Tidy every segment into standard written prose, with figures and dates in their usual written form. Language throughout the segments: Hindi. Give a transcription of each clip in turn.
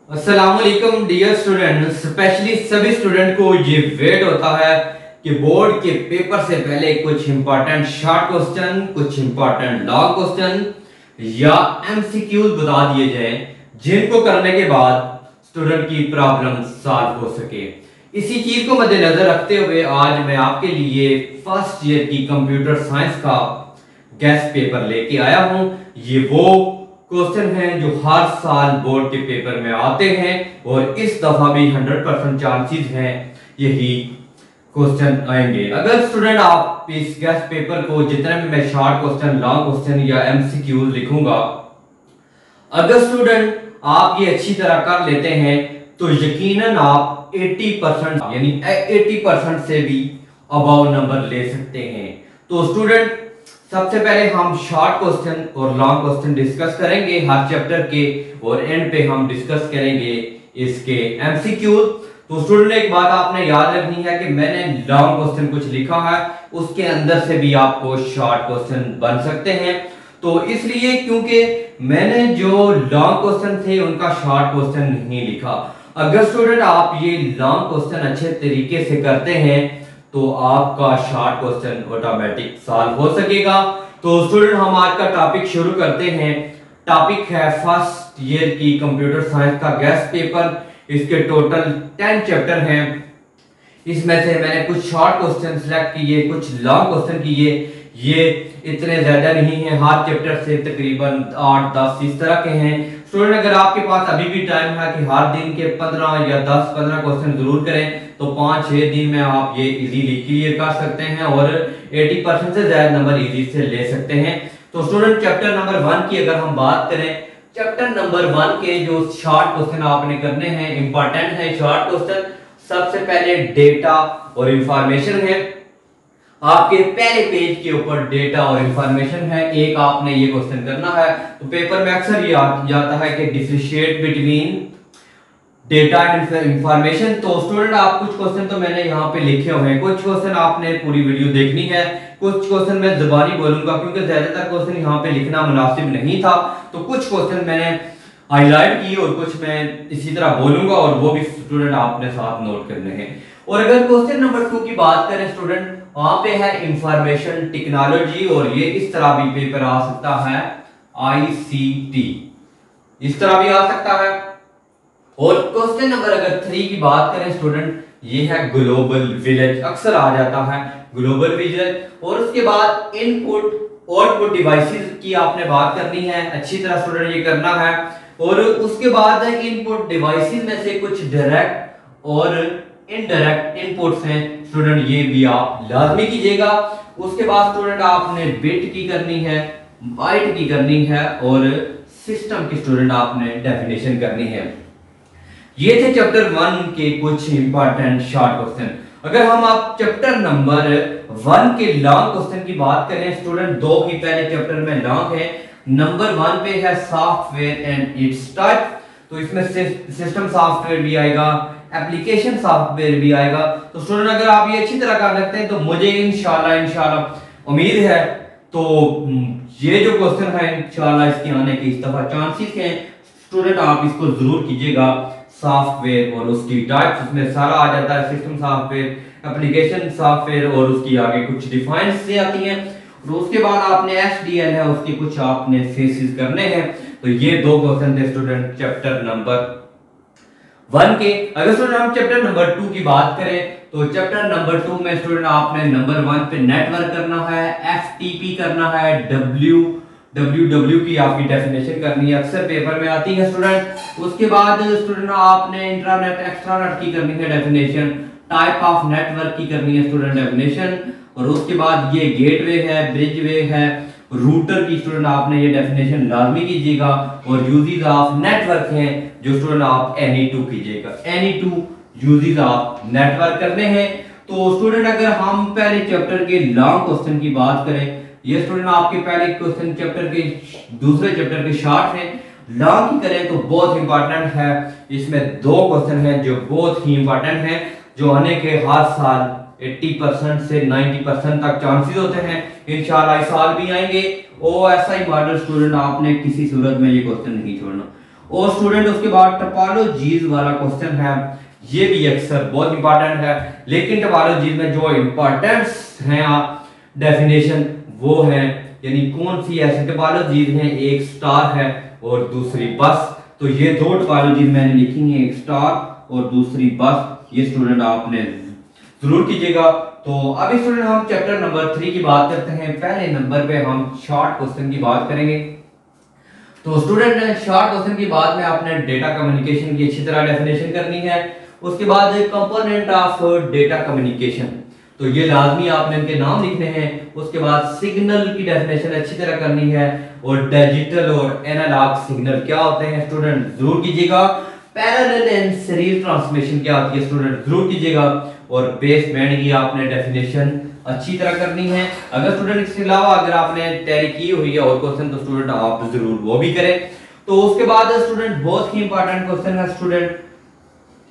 अस्सलामुअलैकुम डियर स्टूडेंट। स्पेशली सभी स्टूडेंट को ये वेट होता है कि बोर्ड के पेपर से पहले कुछ इंपॉर्टेंट शॉर्ट क्वेश्चन, कुछ इंपॉर्टेंट लॉन्ग क्वेश्चन या एमसीक्यूज बता दिए जाएं, जिनको करने के बाद स्टूडेंट की प्रॉब्लम सॉल्व हो सके। इसी चीज को मद्देनजर रखते हुए आज मैं आपके लिए फर्स्ट ईयर की कंप्यूटर साइंस का गेस्ट पेपर लेके आया हूं। ये वो क्वेश्चन हैं जो हर साल बोर्ड के पेपर में आते हैं और इस दफा भी 100% चांसेस हैं यही क्वेश्चन आएंगे। अगर स्टूडेंट आप इस गेस्ट पेपर को जितने भी मैं शॉर्ट क्वेश्चन, लॉन्ग क्वेश्चन या एमसीक्यू लिखूंगा, अगर स्टूडेंट आप ये अच्छी तरह कर लेते हैं तो यकीनन आप 80% यानी 80% से भी अबव नंबर ले सकते हैं। तो स्टूडेंट सबसे पहले हम शॉर्ट क्वेश्चन और लॉन्ग क्वेश्चन डिस्कस करेंगे हर चैप्टर के, और एंड पे हम डिस्कस करेंगे इसके एमसीक्यू। तो स्टूडेंट एक बात आपने याद रखनी है कि मैंने लॉन्ग क्वेश्चन कुछ लिखा है, उसके अंदर से भी आपको शॉर्ट क्वेश्चन बन सकते हैं। तो इसलिए क्योंकि मैंने जो लॉन्ग क्वेश्चन थे उनका शॉर्ट क्वेश्चन नहीं लिखा। अगर स्टूडेंट आप ये लॉन्ग क्वेश्चन अच्छे तरीके से करते हैं तो आपका शॉर्ट क्वेश्चन ऑटोमेटिक सॉल्व हो सकेगा। तो स्टूडेंट हम आज का टॉपिक शुरू करते हैं। टॉपिक है फर्स्ट ईयर की कंप्यूटर साइंस का गेस्ट पेपर। इसके टोटल 10 चैप्टर हैं। इसमें से मैंने कुछ शॉर्ट क्वेश्चन सिलेक्ट किए, कुछ लॉन्ग क्वेश्चन किए। ये इतने ज्यादा नहीं है, हर चैप्टर से तकरीबन 8-10 इस तरह के हैं। स्टूडेंट अगर आपके पास अभी भी टाइम है कि हर दिन के 15 या 10-15 क्वेश्चन जरूर करें तो 5-6 दिन में आप ये इजीली क्लियर कर सकते हैं और 80% से ज्यादा नंबर इजी से ले सकते हैं। तो स्टूडेंट चैप्टर नंबर 1 की अगर हम बात करें, चैप्टर नंबर 1 के जो शॉर्ट क्वेश्चन आपने करने हैं, इंपॉर्टेंट है शॉर्ट क्वेश्चन। सबसे पहले डेटा और इंफॉर्मेशन है। आपके पहले पेज के ऊपर डेटा और इंफॉर्मेशन है, एक आपने ये क्वेश्चन करना है। तो पेपर में अक्सर ये आ जाता है कि differentiate between data and information. तो स्टूडेंट आप कुछ क्वेश्चन तो मैंने यहाँ पे लिखे हुए हैं, कुछ क्वेश्चन आपने पूरी वीडियो देखनी है, कुछ क्वेश्चन मैं जुबानी बोलूंगा क्योंकि ज्यादातर क्वेश्चन यहाँ पे लिखना मुनासिब नहीं था। तो कुछ क्वेश्चन मैंने हाईलाइट किए और कुछ मैं इसी तरह बोलूंगा और वो भी स्टूडेंट आपने साथ नोट करने हैं। और अगर क्वेश्चन नंबर 2 की बात करें स्टूडेंट, वहां पे है इंफॉर्मेशन टेक्नोलॉजी और ये इस तरह भी पेपर आ सकता है, आईसीटी इस तरह भी आ सकता है। और क्वेश्चन नंबर अगर 3 की बात करें स्टूडेंट, ये है ग्लोबल विलेज, अक्सर आ जाता है ग्लोबल विलेज। और उसके बाद इनपुट आउटपुट डिवाइसेस की आपने बात करनी है, अच्छी तरह स्टूडेंट ये करना है। और उसके बाद है इनपुट डिवाइसेस में से कुछ डायरेक्ट और इनडायरेक्ट इनपुट्स हैं स्टूडेंट, ये भी आप लाजमी कीजिएगा। उसके बाद स्टूडेंट आपने बिट की करनी है, बाइट की करनी है और सिस्टम की स्टूडेंट आपने डेफिनेशन करनी है। ये थे चैप्टर 1 के कुछ इंपॉर्टेंट शॉर्ट क्वेश्चन। अगर हम आप चैप्टर नंबर 1 के लॉन्ग क्वेश्चन की बात करें स्टूडेंट, दो ही पहले चैप्टर में लॉन्ग है। नंबर 1 पे है सॉफ्टवेयर एंड इट्स टाइप, तो इसमें सिस्टम सॉफ्टवेयर भी आएगा, एप्लीकेशन सॉफ्टवेयर भी आएगा। तो स्टूडेंट अगर आप ये अच्छी तरह कर सकते हैं तो मुझे इंशाल्लाह उम्मीद है तो ये जो क्वेश्चन है इंशाल्लाह इसके आने के इस दफा चांसेस हैं। स्टूडेंट आप इसको जरूर कीजिएगा। सॉफ्टवेयर और उसकी टाइप्स, उसमें सारा आ जाता है, सिस्टम सॉफ्टवेयर, एप्लीकेशन सॉफ्टवेयर और उसकी आगे कुछ डिफाइंस से आती हैं। और उसके बाद आपने एसडीएल है, उसके कुछ आपने फेसेस करने हैं। तो ये दो क्वेश्चन थे स्टूडेंट चैप्टर नंबर 1 के। अगर स्टूडेंट हम चैप्टर नंबर 2 की बात करें तो चैप्टर नंबर 2 में स्टूडेंट आपने नंबर 1 पे नेटवर्क करना है, एफटीपी करना है, डब्ल्यू की आपकी डेफिनेशन करनी है, अक्सर पेपर में आती है स्टूडेंट। उसके बाद स्टूडेंट आपने इंट्रानेट एक्स्ट्रानेट की करनी है डेफिनेशन, टाइप ऑफ नेटवर्क की करनी है स्टूडेंट डेफिनेशन। और उसके बाद ये गेटवे है, ब्रिजवे है, रूटर की स्टूडेंट आपने ये डेफिनेशन लाजमी कीजिएगा। और यूजेस ऑफ नेटवर्क हैं जो स्टूडेंट आप एनी टू कीजिएगा, any two uses of network करने हैं। तो स्टूडेंट अगर हम पहले चैप्टर के लॉन्ग क्वेश्चन की बात करें, ये स्टूडेंट आपके पहले क्वेश्चन चैप्टर के दूसरे चैप्टर के शॉर्ट हैं। लॉन्ग की करें तो बहुत इंपॉर्टेंट है, इसमें दो क्वेश्चन हैं जो बहुत ही इंपॉर्टेंट हैं, जो आने के हर साल 80% से 90% तक चांसेस होते हैं। इंशाल्लाह इस साल भी आएंगे। ओएसआई मॉडल स्टूडेंट आपने किसी सूरत में ये क्वेश्चन नहीं छोड़ना। और स्टूडेंट उसके बाद टोपोलॉजीज वाला क्वेश्चन है, ये भी अक्सर बहुत इंपॉर्टेंट है, लेकिन टोपोलॉजीज में जो इंपॉर्टेंस है डेफिनेशन वो है, यानी कौन सी ऐसी टोपोलॉजीज हैं, एक स्टार है और दूसरी बस। तो ये दो टोपोलॉजीज मैंने लिखी है, एक स्टार और दूसरी बस, ये स्टूडेंट आपने जरूर कीजिएगा। तो अभी स्टूडेंट हम चैप्टर नंबर 3 की बात करते हैं। पहले नंबर पे हम शॉर्ट क्वेश्चन की बात करेंगे। तो स्टूडेंट शॉर्ट क्वेश्चन की बात में आपने डेटा कम्युनिकेशन की अच्छी तरह डेफिनेशन करनी है। उसके बाद कंपोनेंट ऑफ डेटा कम्युनिकेशन, तो ये लाजमी आपने इनके नाम लिखने हैं। उसके बाद सिग्नल की डेफिनेशन अच्छी तरह करनी है, और डिजिटल और एनालॉग सिग्नल क्या होते हैं स्टूडेंट जरूर कीजिएगा। पैरेलल एंड सीरीज ट्रांसमिशन क्या होती है स्टूडेंट जरूर कीजिएगा। और बेस बैंड की आपने डेफिनेशन अच्छी तरह करनी है। अगर स्टूडेंट इसके अलावा अगर आपने तैयारी की हुई है और क्वेश्चन, तो स्टूडेंट आप जरूर वो भी करें। तो उसके बाद स्टूडेंट बहुत ही इंपॉर्टेंट क्वेश्चन है स्टूडेंट,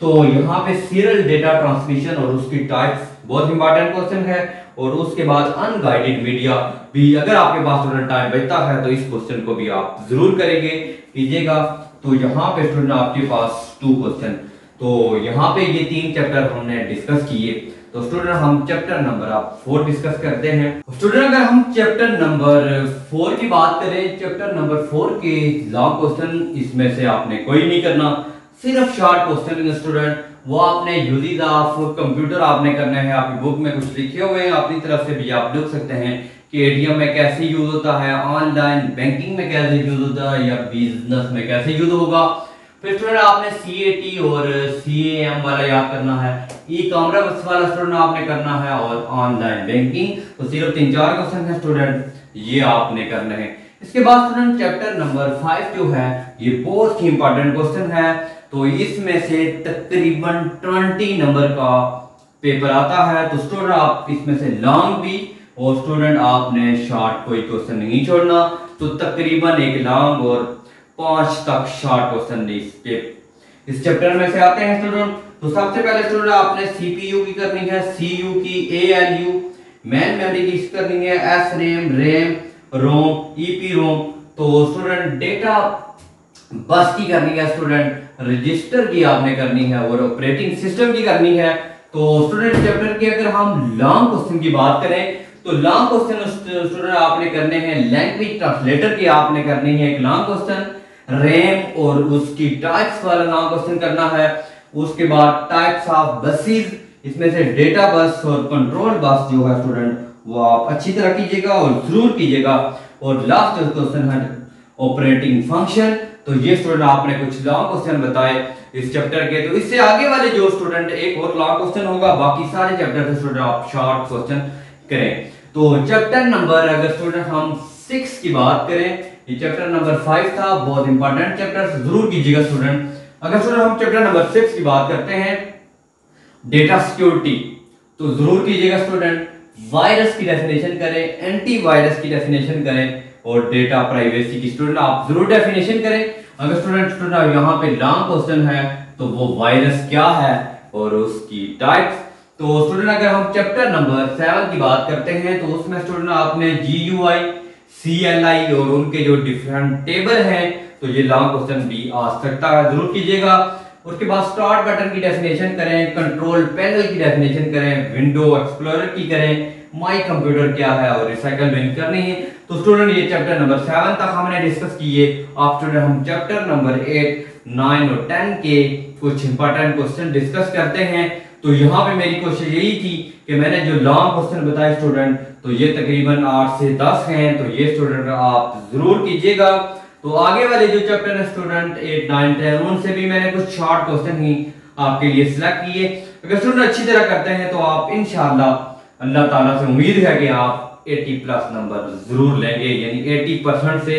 तो यहाँ पे सीरियल डेटा ट्रांसमिशन और उसकी टाइप्स बहुत इंपॉर्टेंट क्वेश्चन है। और उसके बाद अनगाइडेड मीडिया भी, अगर आपके पास स्टूडेंट टाइम बचता है तो इस क्वेश्चन को भी आप जरूर करेंगे कीजिएगा। तो यहाँ पे स्टूडेंट आपके पास 2 क्वेश्चन, तो यहाँ पे ये 3 चैप्टर हमने डिस्कस किए। तो स्टूडेंट हम चैप्टर नंबर 4 डिस्कस करते हैं। स्टूडेंट अगर हम चैप्टर नंबर 4 की बात करें, चैप्टर नंबर 4 के लॉन्ग क्वेश्चन इसमें से आपने कोई नहीं करना, सिर्फ शॉर्ट क्वेश्चन स्टूडेंट, वो आपने यूजेस ऑफ कंप्यूटर आपने करना है। आपकी बुक में कुछ लिखे हुए हैं, अपनी तरफ से भी आप लिख सकते हैं कि एटीएम में कैसे यूज होता है, ऑनलाइन बैंकिंग में कैसे यूज होता है, या बिजनेस में कैसे यूज होगा। फिर स्टूडेंट आपने सीएटी और सीएएम वाला याद करना है, ई कॉमर्स वाला स्टूडेंट आपने करना है, और ऑनलाइन बैंकिंग। तो सिर्फ 3-4 क्वेश्चन है स्टूडेंट, ये आपने करने हैं। इसके बाद स्टूडेंट चैप्टर नंबर 5 जो है ये बहुत ही इंपॉर्टेंट क्वेश्चन है। तो इसमें से तकरीबन 20 नंबर का पेपर आता है। तो स्टूडेंट आप इसमें से लॉन्ग भी और स्टूडेंट आपने शॉर्ट कोई क्वेश्चन नहीं छोड़ना। तो तकरीबन एक लॉन्ग और 5 तक शॉर्ट क्वेश्चन इस चैप्टर में से आते हैं स्टूडेंट। तो सबसे पहले स्टूडेंट आपने सीपीयू की करनी है, सीयू की, एएलयू, मैन मेमोरी की करनी है, एसरेम, रैम, रोम, ईपी रोम। तो स्टूडेंट डेटा बस की करनी है स्टूडेंट, रजिस्टर की आपने करनी है, और ऑपरेटिंग सिस्टम की करनी है। तो स्टूडेंट चैप्टर की अगर हम लॉन्ग क्वेश्चन की बात करें, तो लॉन्ग क्वेश्चन स्टूडेंट आपने करने हैं, लैंग्वेज ट्रांसलेटर की आपने करनी है एक लॉन्ग क्वेश्चन, रैम और उसकी टाइप्स वाला लॉन्ग क्वेश्चन करना है। उसके बाद टाइप्स ऑफ बसेस, इसमें से डेटा बस और कंट्रोल बस जो है स्टूडेंट वो आप अच्छी तरह कीजिएगा और जरूर कीजिएगा। और लास्ट क्वेश्चन है ऑपरेटिंग फंक्शन। तो ये स्टूडेंट आपने कुछ लॉन्ग क्वेश्चन बताए इस चैप्टर के। तो इससे आगे वाले जो स्टूडेंट एक और लॉन्ग क्वेश्चन होगा, बाकी सारे चैप्टर से स्टूडेंट आप शॉर्ट क्वेश्चन करें। तो चैप्टर नंबर अगर स्टूडेंट हम 6 की बात करें, ये चैप्टर नंबर 5 था, बहुत इंपॉर्टेंट चैप्टर, जरूर कीजिएगा स्टूडेंट। अगर स्टूडेंट हम चैप्टर नंबर 6 की बात करते हैं, डेटा सिक्योरिटी, तो जरूर कीजिएगा स्टूडेंट। वायरस की डेफिनेशन करें, एंटीवायरस की डेफिनेशन करें, और डेटा प्राइवेसी की स्टूडेंट आप जरूर डेफिनेशन करें। अगर स्टूडेंट यहाँ पे लॉन्ग क्वेश्चन है तो वो वायरस क्या है और उसकी टाइप्स। तो स्टूडेंट अगर हम चैप्टर नंबर 7 की बात करते हैं, तो उसमें स्टूडेंट आपने GUI, CLI और उनके जो डिफरेंट टेबल हैं, तो ये लॉन्ग क्वेश्चन भी आ सकता है, जरूर कीजिएगा। उसके बाद स्टार्ट बटन की डेफिनेशन करें, कंट्रोल पैनल की डेफिनेशन करें, विंडो एक्सप्लोरर की करें, माई कंप्यूटर क्या है, और रिसाइकल बिन करनी है। तो स्टूडेंट ये चैप्टर नंबर 7 तक हमने डिस्कस किए। अब स्टूडेंट हम चैप्टर नंबर 8, 9 और 10 के कुछ इंपॉर्टेंट क्वेश्चन डिस्कस करते हैं। तो यहाँ पे मेरी कोशिश यही थी कि मैंने जो लॉन्ग क्वेश्चन बताए स्टूडेंट, तो ये तकरीबन 8 से 10 हैं, तो ये स्टूडेंट आप जरूर कीजिएगा। तो आगे वाले जो चैप्टर है स्टूडेंट 8, 9, 10, उनसे भी मैंने कुछ शॉर्ट क्वेश्चन ही आपके लिए सिलेक्ट किए। अगर स्टूडेंट अच्छी तरह करते हैं तो आप इंशाल्लाह अल्लाह ताला से उम्मीद है कि आप 80 प्लस नंबर जरूर लेंगे, यानी 80% से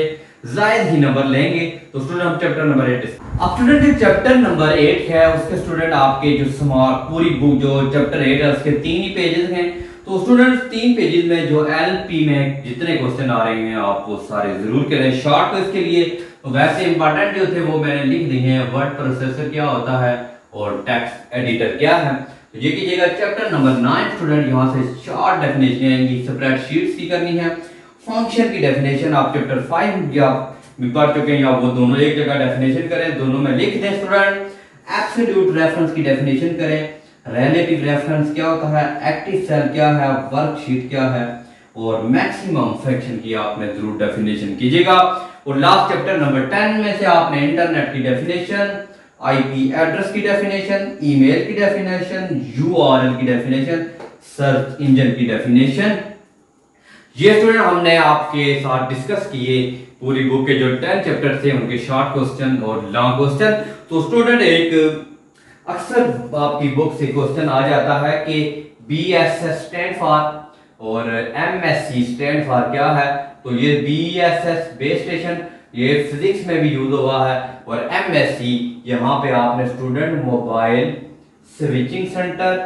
जायद ही नंबर लेंगे। तो स्टूडेंट हम चैप्टर नंबर 8 अब स्टूडेंट जो चैप्टर नंबर 8 है उसके स्टूडेंट आपके जो स्मार्ट पूरी बुक जो चैप्टर 8 है उसके 3 ही पेजेस हैं। तो स्टूडेंट 3 पेजेस में जो एलपी में जितने क्वेश्चन आ रहे हैं आप वो सारे जरूर करें। शॉर्ट तो इसके लिए तो वैसे इंपॉर्टेंट जो थे वो मैंने लिख दिए हैं, वर्ड प्रोसेसर क्या होता है और टेक्स्ट एडिटर क्या है। तो ये कीजिएगा। चैप्टर नंबर 9 स्टूडेंट यहाँ से 4 डेफिनेशन स्प्रेडशीट्स की करनी है। फंक्शन की डेफिनेशन आप चैप्टर 5 या भी पढ़ चुके हैं, या वो दोनों एक जगह डेफिनेशन करें, दोनों में लिख दें स्टूडेंट। एब्सोल्यूट रेफरेंस की डेफिनेशन करें, रिलेटिव रेफरेंस क्या होता है, एक्टिव सेल क्या है, वर्कशीट क्या है, और मैक्सिमम फ्रैक्शन की आपने जरूर डेफिनेशन कीजिएगा। और लास्ट चैप्टर नंबर 10 में से आपने इंटरनेट की डेफिनेशन, आईपी एड्रेस की डेफिनेशन, ईमेल की डेफिनेशन, यूआरएल की डेफिनेशन, सर्च इंजन की डेफिनेशन, ये स्टूडेंट हमने आपके साथ डिस्कस किए। पूरी बुक के जो 10 चैप्टर थे उनके शॉर्ट क्वेश्चन और लॉन्ग क्वेश्चन। तो स्टूडेंट एक अक्सर आपकी बुक से क्वेश्चन आ जाता है कि बीएसएस स्टैंड फॉर और एमएससी स्टैंड फॉर क्या है। तो ये बीएसएस बेस स्टेशन ये फिजिक्स में भी यूज हुआ है, और एमएससी यहाँ पे आपने स्टूडेंट मोबाइल स्विचिंग सेंटर,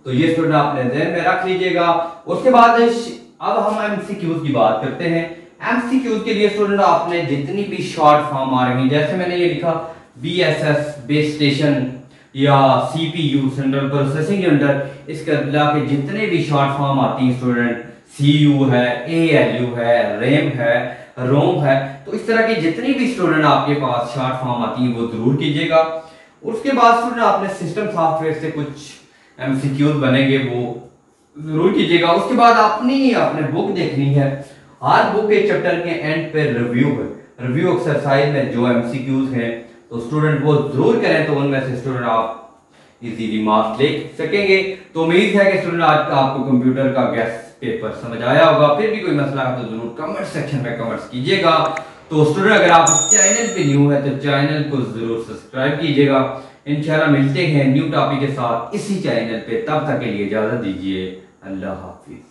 तो ये स्टूडेंट आपने ध्यान में रख लीजिएगा। उसके बाद अब हम एमसीक्यूज की बात करते हैं। एमसीक्यूज के लिए स्टूडेंट आपने जितनी भी शॉर्ट फॉर्म आ रही है, जैसे मैंने ये लिखा बीएसएस बेस स्टेशन या सीपीयू सेंट्रल प्रोसेसिंग यूनिट, इसके अलावा के जितने भी शॉर्ट फॉर्म आती हैं स्टूडेंट, सीयू है, एएलयू है, रैम है, रोम है, तो इस तरह की जितनी भी स्टूडेंट आपके पास शॉर्ट फॉर्म आती हैं वो जरूर कीजिएगा। उसके बाद स्टूडेंट आपने सिस्टम सॉफ्टवेयर से कुछ एमसीक्यूज बनेंगे वो जरूर कीजिएगा। उसके बाद आपने बुक देखनी है, हर बुक के चैप्टर के एंड पे रिव्यू है, रिव्यू एक्सरसाइज में जो एमसीक्यूज हैं तो स्टूडेंट वो जरूर करें, तो उनमें से स्टूडेंट आप इजीली मार्क्स ले सकेंगे। तो उम्मीद है कि स्टूडेंट आज का आपको कंप्यूटर का गेस्ट पेपर समझ आया होगा। फिर भी कोई मसला है तो जरूर कमेंट सेक्शन में कमेंट्स कीजिएगा। तो स्टूडेंट अगर आप इस चैनल पे न्यू है तो चैनल को जरूर सब्सक्राइब कीजिएगा। इंशाल्लाह मिलते हैं न्यू टॉपिक के साथ इसी चैनल पे, तब तक के लिए इजाजत दीजिए। अल्लाह हाफिज।